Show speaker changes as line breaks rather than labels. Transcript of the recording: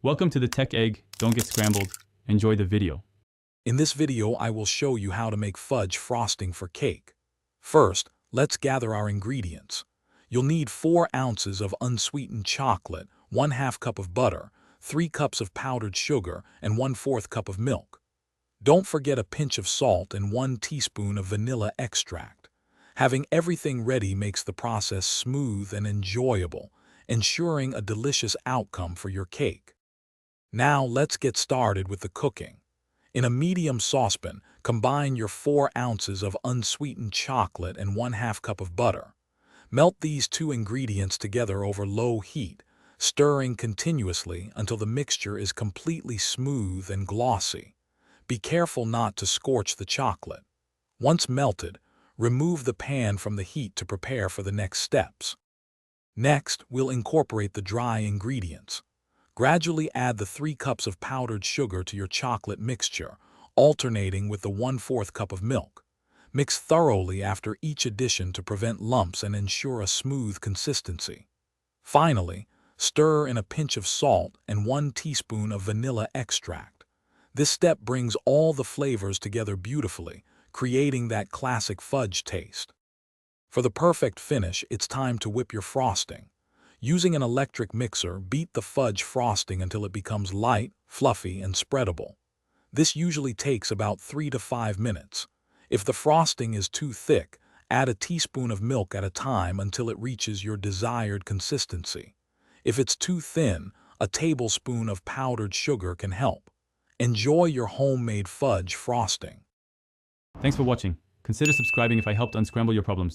Welcome to the Tech Egg. Don't get scrambled. Enjoy the video.
In this video, I will show you how to make fudge frosting for cake. First, let's gather our ingredients. You'll need 4 ounces of unsweetened chocolate, 1/2 cup of butter, 3 cups of powdered sugar, and 1/4 cup of milk. Don't forget a pinch of salt and 1 teaspoon of vanilla extract. Having everything ready makes the process smooth and enjoyable, ensuring a delicious outcome for your cake. Now let's get started with the cooking. In a medium saucepan, combine your 4 ounces of unsweetened chocolate and 1/2 cup of butter. Melt these 2 ingredients together over low heat, stirring continuously until the mixture is completely smooth and glossy. Be careful not to scorch the chocolate. Once melted, remove the pan from the heat to prepare for the next steps. Next, we'll incorporate the dry ingredients. Gradually add the 3 cups of powdered sugar to your chocolate mixture, alternating with the 1/4 cup of milk. Mix thoroughly after each addition to prevent lumps and ensure a smooth consistency. Finally, stir in a pinch of salt and 1 teaspoon of vanilla extract. This step brings all the flavors together beautifully, creating that classic fudge taste. For the perfect finish, it's time to whip your frosting. Using an electric mixer, beat the fudge frosting until it becomes light, fluffy, and spreadable. This usually takes about 3 to 5 minutes. If the frosting is too thick, add a teaspoon of milk at a time until it reaches your desired consistency. If it's too thin, a tablespoon of powdered sugar can help. Enjoy your homemade fudge frosting.
Thanks for watching. Consider subscribing if I helped unscramble your problems.